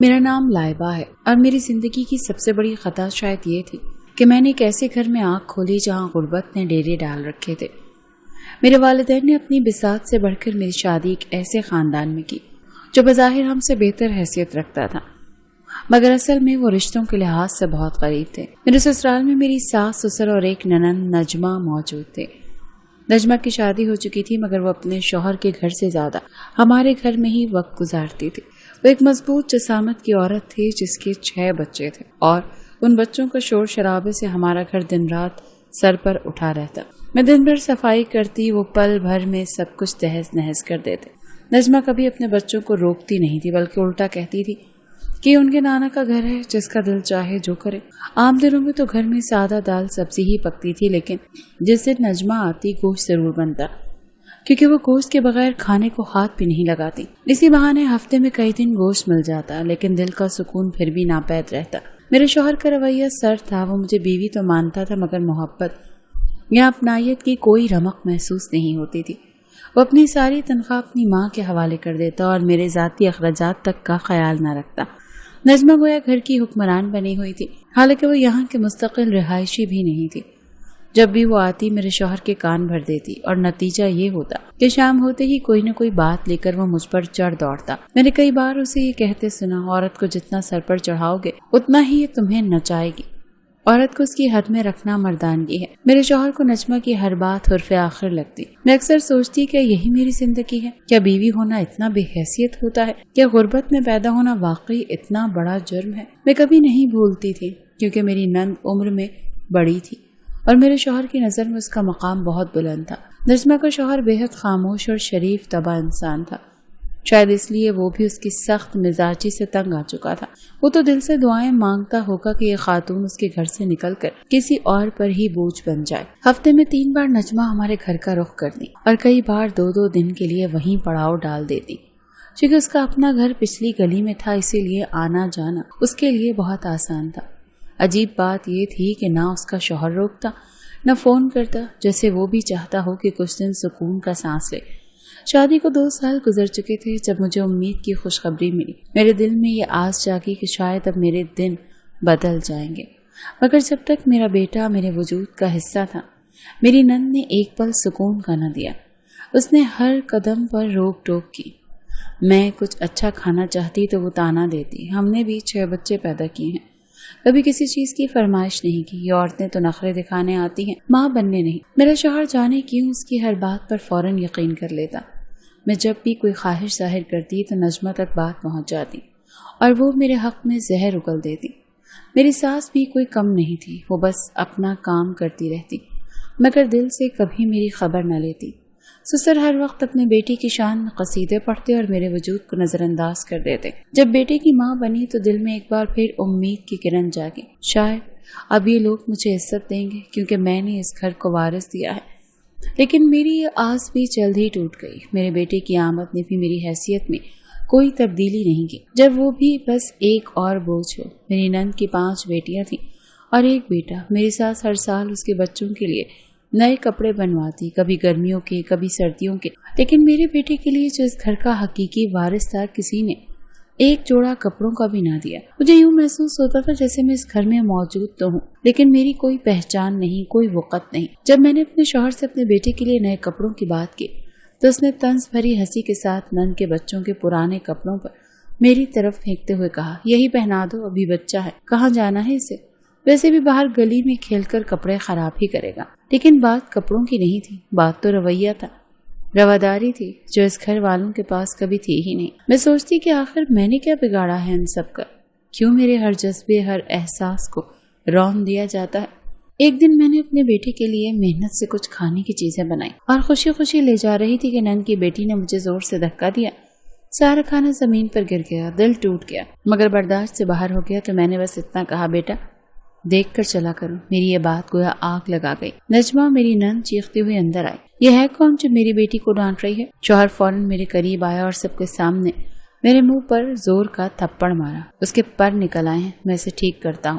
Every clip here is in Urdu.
میرا نام لائبہ ہے اور میری زندگی کی سب سے بڑی خطا شاید یہ تھی کہ میں نے ایک ایسے گھر میں آنکھ کھولی جہاں غربت نے ڈیرے ڈال رکھے تھے۔ میرے والدین نے اپنی بساط سے بڑھ کر میری شادی ایک ایسے خاندان میں کی جو بظاہر ہم سے بہتر حیثیت رکھتا تھا، مگر اصل میں وہ رشتوں کے لحاظ سے بہت قریب تھے۔ میرے سسرال میں میری ساس سسر اور ایک ننند نجمہ موجود تھے۔ نجمہ کی شادی ہو چکی تھی مگر وہ اپنے شوہر کے گھر سے زیادہ ہمارے گھر میں ہی وقت گزارتی تھی۔ وہ ایک مضبوط جسامت کی عورت تھی جس کے 6 بچے تھے اور ان بچوں کا شور شرابے سے ہمارا گھر دن رات سر پر اٹھا رہتا۔ میں دن بھر صفائی کرتی، وہ پل بھر میں سب کچھ تہس نہس کر دیتے۔ نجمہ کبھی اپنے بچوں کو روکتی نہیں تھی بلکہ الٹا کہتی تھی کہ ان کے نانا کا گھر ہے، جس کا دل چاہے جو کرے۔ عام دنوں میں تو گھر میں سادہ دال سبزی ہی پکتی تھی، لیکن جس دن نجمہ آتی گوشت ضرور بنتا، کیونکہ وہ گوشت کے بغیر کھانے کو ہاتھ بھی نہیں لگاتی۔ اسی بہانے ہفتے میں کئی دن گوشت مل جاتا، لیکن دل کا سکون پھر بھی ناپید رہتا۔ میرے شوہر کا رویہ سرد تھا، وہ مجھے بیوی تو مانتا تھا مگر محبت یا اپنائیت کی کوئی رمق محسوس نہیں ہوتی تھی۔ وہ اپنی ساری تنخواہ اپنی ماں کے حوالے کر دیتا اور میرے ذاتی اخراجات تک کا خیال نہ رکھتا۔ نجمہ گویا گھر کی حکمران بنی ہوئی تھی، حالانکہ وہ یہاں کے مستقل رہائشی بھی نہیں تھی۔ جب بھی وہ آتی میرے شوہر کے کان بھر دیتی اور نتیجہ یہ ہوتا کہ شام ہوتے ہی کوئی نہ کوئی بات لے کر وہ مجھ پر چڑھ دوڑتا۔ میں نے کئی بار اسے یہ کہتے سنا، عورت کو جتنا سر پر چڑھاؤ گے اتنا ہی یہ تمہیں نچائے گی، عورت کو اس کی حد میں رکھنا مردانگی ہے۔ میرے شوہر کو نجمہ کی ہر بات حرف آخر لگتی۔ میں اکثر سوچتی کہ یہی میری زندگی ہے، کیا بیوی ہونا اتنا بے حیثیت ہوتا ہے؟ کیا غربت میں پیدا ہونا واقعی اتنا بڑا جرم ہے؟ میں کبھی نہیں بھولتی تھی کیونکہ میری نند عمر میں بڑی تھی اور میرے شوہر کی نظر میں اس کا مقام بہت بلند تھا۔ نجمہ کا شوہر بہت خاموش اور شریف طبع انسان تھا، شاید اس لیے وہ بھی اس کی سخت مزاجی سے تنگ آ چکا تھا۔ وہ تو دل سے دعائیں مانگتا ہوگا کہ یہ خاتون اس کے گھر سے نکل کر کسی اور پر ہی بوجھ بن جائے۔ ہفتے میں 3 بار نجمہ ہمارے گھر کا رخ کرتی اور کئی بار 2-2 دن کے لیے وہیں پڑاؤ ڈال دیتی۔ چونکہ اس کا اپنا گھر پچھلی گلی میں تھا، اسی لیے آنا جانا اس کے لیے بہت آسان تھا۔ عجیب بات یہ تھی کہ نہ اس کا شوہر روکتا نہ فون کرتا، جیسے وہ بھی چاہتا ہو کہ کچھ دن سکون کا سانس لے۔ شادی کو 2 سال گزر چکے تھے جب مجھے امید کی خوشخبری ملی۔ میرے دل میں یہ آس جاگی کہ شاید اب میرے دن بدل جائیں گے، مگر جب تک میرا بیٹا میرے وجود کا حصہ تھا میری نند نے ایک پل سکون کا نہ دیا۔ اس نے ہر قدم پر روک ٹوک کی۔ میں کچھ اچھا کھانا چاہتی تو وہ طعنہ دیتی۔ ہم نے بھی 6 بچے پیدا کیے ہیں، کبھی کسی چیز کی فرمائش نہیں کی۔ یہ عورتیں تو نخرے دکھانے آتی ہیں، ماں بننے نہیں۔ میرا شوہر جانے کیوں اس کی ہر بات پر فوراً یقین کر لیتا۔ میں جب بھی کوئی خواہش ظاہر کرتی تو نجمہ تک بات پہنچ جاتی اور وہ میرے حق میں زہر اگل دیتی۔ میری ساس بھی کوئی کم نہیں تھی، وہ بس اپنا کام کرتی رہتی مگر دل سے کبھی میری خبر نہ لیتی۔ سسر ہر وقت اپنے بیٹی کی شان میں قصیدے پڑھتے اور میرے وجود کو نظر انداز کر دیتے۔ جب بیٹے کی ماں بنی تو دل میں ایک بار پھر امید کی کرن جاگی، شاید اب یہ لوگ مجھے عزت دیں گے کیونکہ میں نے اس گھر کو وارث دیا ہے۔ لیکن میری یہ آس بھی جلد ہی ٹوٹ گئی۔ میرے بیٹے کی آمد نے بھی میری حیثیت میں کوئی تبدیلی نہیں کی، جب وہ بھی بس ایک اور بوجھ ہو۔ میری نند کی 5 بیٹیاں تھیں اور ایک بیٹا۔ میری ساس ہر سال اس کے بچوں کے لیے نئے کپڑے بنواتی، کبھی گرمیوں کے کبھی سردیوں کے، لیکن میرے بیٹے کے لیے جو اس گھر کا حقیقی وارث تھا کسی نے ایک جوڑا کپڑوں کا بھی نہ دیا۔ مجھے یوں محسوس ہوتا تھا جیسے میں اس گھر میں موجود تو ہوں لیکن میری کوئی پہچان نہیں، کوئی وقت نہیں۔ جب میں نے اپنے شوہر سے اپنے بیٹے کے لیے نئے کپڑوں کی بات کی تو اس نے طنز بھری ہنسی کے ساتھ نند کے بچوں کے پرانے کپڑوں پر میری طرف پھینکتے ہوئے کہا، یہی پہنا دو، ابھی بچہ ہے، کہاں جانا ہے اسے، ویسے بھی باہر گلی میں کھیل کر کپڑے خراب ہی کرے گا۔ لیکن بات کپڑوں کی نہیں تھی، بات تو رویہ تھا، رواداری تھی جو اس گھر والوں کے پاس کبھی تھی ہی نہیں۔ میں سوچتی کہ آخر میں نے کیا بگاڑا ہے ان سب کا، کیوں میرے ہر جذبے ہر احساس کو رون دیا جاتا ہے۔ ایک دن میں نے اپنے بیٹے کے لیے محنت سے کچھ کھانے کی چیزیں بنائی اور خوشی خوشی لے جا رہی تھی کہ نند کی بیٹی نے مجھے زور سے دھکا دیا۔ سارا کھانا زمین پر گر گیا، دل ٹوٹ گیا مگر برداشت سے باہر ہو گیا تو میں نے بس اتنا کہا، بیٹا دیکھ کر چلا کرو۔ میری یہ بات گویا آگ لگا گئی۔ نجمہ میری نند چیختی ہوئی اندر آئی، یہ ہے کون جو میری بیٹی کو ڈانٹ رہی ہے؟ شوہر فوراً میرے قریب آیا اور سب کے سامنے میرے منہ پر زور کا تھپڑ مارا۔ اس کے پر نکل آئے ہیں، میں اسے ٹھیک کرتا ہوں۔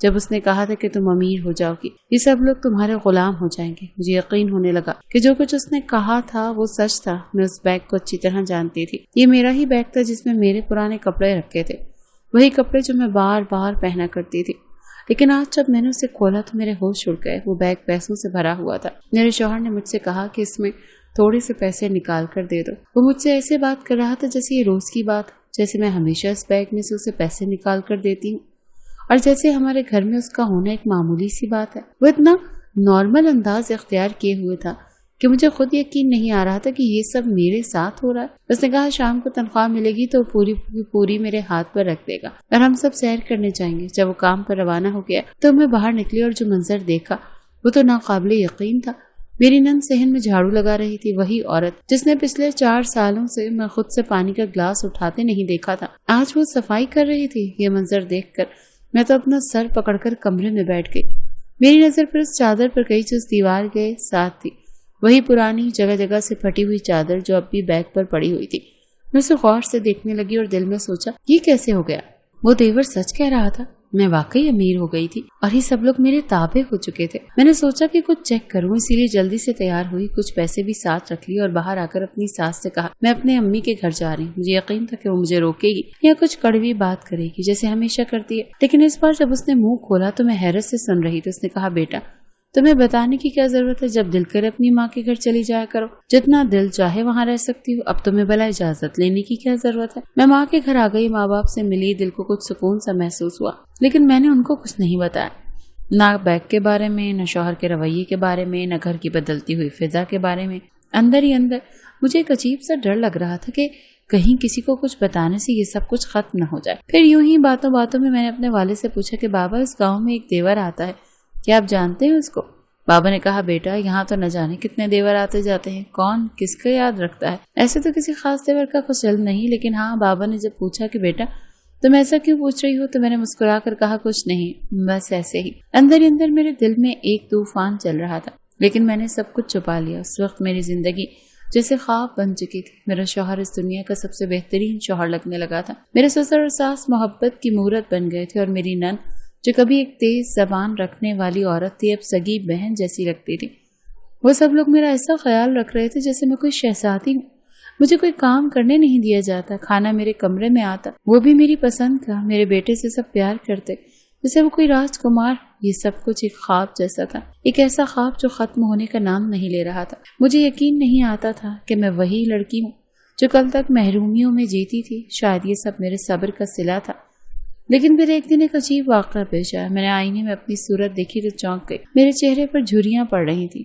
جب اس نے کہا تھا کہ تم امیر ہو جاؤ گی، یہ سب لوگ تمہارے غلام ہو جائیں گے، مجھے یقین ہونے لگا کہ جو کچھ اس نے کہا تھا وہ سچ تھا۔ میں اس بیگ کو اچھی طرح جانتی تھی، یہ میرا ہی بیگ تھا جس میں میرے پرانے کپڑے رکھے تھے، وہی کپڑے جو میں بار بار پہنا کرتی تھی۔ لیکن آج جب میں نے اسے کھولا تو میرے ہوش اڑ گئے۔ وہ بیگ پیسوں سے بھرا ہوا تھا۔ میرے شوہر نے مجھ سے کہا کہ اس میں تھوڑے سے پیسے نکال کر دے دو۔ وہ مجھ سے ایسے بات کر رہا تھا جیسے یہ روز کی بات، جیسے میں ہمیشہ اس بیگ میں سے اسے پیسے نکال کر دیتی ہوں، اور جیسے ہمارے گھر میں اس کا ہونا ایک معمولی سی بات ہے۔ وہ اتنا نارمل انداز اختیار کیے ہوئے تھا کہ مجھے خود یقین نہیں آ رہا تھا کہ یہ سب میرے ساتھ ہو رہا ہے۔ اس نے کہا شام کو تنخواہ ملے گی تو پوری میرے ہاتھ پر رکھ دے گا اور ہم سب سیر کرنے جائیں گے۔ جب وہ کام پر روانہ ہو گیا تو میں باہر نکلی اور جو منظر دیکھا وہ تو ناقابل یقین تھا۔ میری نند صحن میں جھاڑو لگا رہی تھی، وہی عورت جس نے پچھلے 4 سالوں سے میں خود سے پانی کا گلاس اٹھاتے نہیں دیکھا تھا، آج وہ صفائی کر رہی تھی۔ یہ منظر دیکھ کر میں تو اپنا سر پکڑ کر کمرے میں بیٹھ گئی۔ میری نظر پھر اس چادر پر گئی جو اس دیوار کے ساتھ تھی، وہی پرانی جگہ جگہ سے پھٹی ہوئی چادر جو اب بھی بیگ پر پڑی ہوئی تھی۔ میں اسے غور سے دیکھنے لگی اور دل میں سوچا یہ کیسے ہو گیا؟ وہ دیور سچ کہہ رہا تھا، میں واقعی امیر ہو گئی تھی اور یہ سب لوگ میرے تابع ہو چکے تھے۔ میں نے سوچا کہ کچھ چیک کروں، اسی لیے جلدی سے تیار ہوئی، کچھ پیسے بھی ساتھ رکھ لیے اور باہر آ کر اپنی ساس سے کہا میں اپنے امی کے گھر جا رہی ہوں۔ مجھے یقین تھا کہ وہ مجھے روکے گی یا کچھ کڑوی بات کرے گی جیسے ہمیشہ کرتی ہے، لیکن اس بار جب اس نے منہ کھولا تو میں حیرت سے سن رہی تھی۔ اس نے کہا بیٹا تمہیں بتانے کی کیا ضرورت ہے، جب دل کرے اپنی ماں کے گھر چلی جایا کرو، جتنا دل چاہے وہاں رہ سکتی ہو، اب تمہیں بلا اجازت لینے کی کیا ضرورت ہے۔ میں ماں کے گھر آ گئی، ماں باپ سے ملی، دل کو کچھ سکون سا محسوس ہوا، لیکن میں نے ان کو کچھ نہیں بتایا، نہ بیگ کے بارے میں، نہ شوہر کے رویے کے بارے میں، نہ گھر کی بدلتی ہوئی فضا کے بارے میں۔ اندر ہی اندر مجھے ایک عجیب سا ڈر لگ رہا تھا کہ کہیں کسی کو کچھ بتانے سے یہ سب کچھ ختم نہ ہو جائے۔ پھر یوں ہی باتوں باتوں میں نے اپنے والد سے پوچھا کہ بابا اس گاؤں میں ایک دیور آتا ہے، کیا آپ جانتے ہیں اس کو؟ بابا نے کہا بیٹا یہاں تو نہ جانے کتنے دیور آتے جاتے ہیں، کون کس کا یاد رکھتا ہے؟ ایسے تو کسی خاص دیور کا کچھ علم نہیں، لیکن ہاں بابا نے جب پوچھا کہ بیٹا تم ایسا کیوں پوچھ رہی ہو تو میں نے مسکرا کر کہا کچھ نہیں، بس ایسے ہی۔ اندر ہی اندر میرے دل میں ایک طوفان چل رہا تھا، لیکن میں نے سب کچھ چھپا لیا۔ اس وقت میری زندگی جیسے خواب بن چکی تھی۔ میرا شوہر اس دنیا کا سب سے بہترین شوہر لگنے لگا تھا، میرے سسر اور ساس محبت کی مورت بن گئے تھے، اور میری نند جو کبھی ایک تیز زبان رکھنے والی عورت تھی اب سگی بہن جیسی لگتی تھی۔ وہ سب لوگ میرا ایسا خیال رکھ رہے تھے جیسے میں کوئی شہزادی ہوں۔ مجھے کوئی کام کرنے نہیں دیا جاتا، کھانا میرے کمرے میں آتا، وہ بھی میری پسند کا۔ میرے بیٹے سے سب پیار کرتے جیسے وہ کوئی راجکمار۔ یہ سب کچھ ایک خواب جیسا تھا، ایک ایسا خواب جو ختم ہونے کا نام نہیں لے رہا تھا۔ مجھے یقین نہیں آتا تھا کہ میں وہی لڑکی ہوں جو کل تک محرومیوں میں جیتی تھی۔ شاید یہ سب میرے صبر کا صلہ تھا، لیکن پھر ایک دن ایک عجیب واقعہ پیش آیا۔ میں نے آئینے میں اپنی صورت دیکھی تو چونک گئی، میرے چہرے پر جھریاں پڑ رہی تھی۔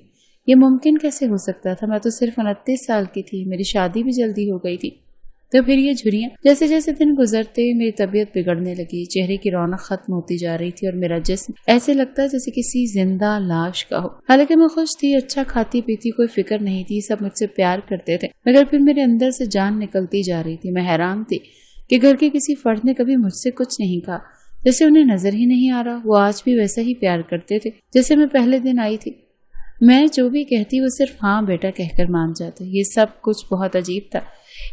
یہ ممکن کیسے ہو سکتا تھا؟ میں تو صرف 29 سال کی تھی، میری شادی بھی جلدی ہو گئی تھی، تو پھر یہ جھریاں؟ جیسے جیسے دن گزرتے میری طبیعت بگڑنے لگی، چہرے کی رونق ختم ہوتی جا رہی تھی اور میرا جسم ایسے لگتا جیسے کسی زندہ لاش کا ہو۔ حالانکہ میں خوش تھی، اچھا کھاتی پیتی، کوئی فکر نہیں تھی، سب مجھ سے پیار کرتے تھے، مگر پھر میرے اندر سے جان نکلتی جا رہی تھی۔ میں حیران تھی کہ گھر کے کسی فرد نے کبھی مجھ سے کچھ نہیں کہا، جیسے انہیں نظر ہی نہیں آ رہا۔ وہ آج بھی ویسا ہی پیار کرتے تھے جیسے میں پہلے دن آئی تھی۔ میں جو بھی کہتی وہ صرف ہاں بیٹا کہہ کر مان جاتے۔ یہ سب کچھ بہت عجیب تھا۔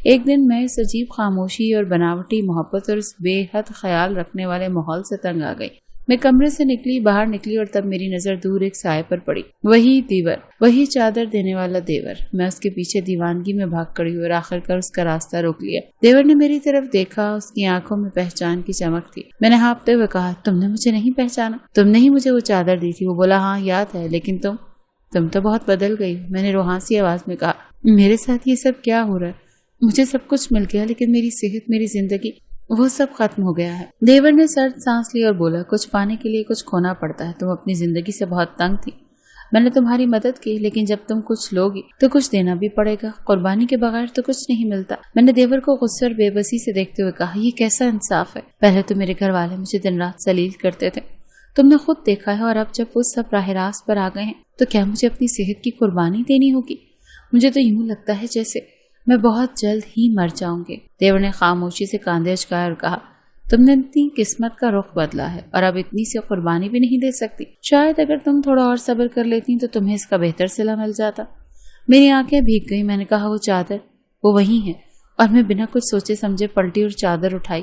ایک دن میں اس عجیب خاموشی اور بناوٹی محبت اور اس بے حد خیال رکھنے والے ماحول سے تنگ آ گئی۔ میں کمرے سے باہر نکلی اور تب میری نظر دور ایک سائے پر پڑی، وہی دیور، وہی چادر دینے والا دیور۔ میں اس کے پیچھے دیوانگی میں بھاگ کڑی اور آخر کر اس کا راستہ روک لیا۔ دیور نے میری طرف دیکھا، اس کی آنکھوں میں پہچان کی چمک تھی۔ میں نے ہانپتے ہوئے کہا تم نے مجھے نہیں پہچانا؟ تم نے ہی مجھے وہ چادر دی تھی۔ وہ بولا ہاں یاد ہے، لیکن تم تو بہت بدل گئی۔ میں نے روحانسی آواز میں کہا میرے ساتھ یہ سب کیا ہو رہا ہے؟ مجھے سب کچھ مل گیا لیکن میری صحت، میری زندگی، وہ سب ختم ہو گیا ہے۔ دیور نے سرد سانس لی اور بولا کچھ پانے کے لیے کچھ کھونا پڑتا ہے، تم اپنی زندگی سے بہت تنگ تھی، میں نے تمہاری مدد کی، لیکن جب تم کچھ لوگی تو کچھ دینا بھی پڑے گا، قربانی کے بغیر تو کچھ نہیں ملتا۔ میں نے دیور کو غصے اور بے بسی سے دیکھتے ہوئے کہا یہ کیسا انصاف ہے؟ پہلے تو میرے گھر والے مجھے دن رات ذلیل کرتے تھے، تم نے خود دیکھا ہے، اور اب جب وہ سب راہ راست پر آ گئے ہیں تو کیا مجھے اپنی صحت کی قربانی دینی ہوگی؟ مجھے تو یوں لگتا ہے جیسے میں بہت جلد ہی مر جاؤں گی۔ دیور نے خاموشی سے کاندھے اچکائے اور کہا تم نے اتنی قسمت کا رخ بدلا ہے اور اب اتنی سی قربانی بھی نہیں دے سکتی۔ شاید اگر تم تھوڑا اور صبر کر لیتی تو تمہیں اس کا بہتر صلہ مل جاتا۔ میری آنکھیں بھیگ گئی۔ میں نے کہا وہ چادر وہ وہی ہے، اور میں بنا کچھ سوچے سمجھے پلٹی اور چادر اٹھائی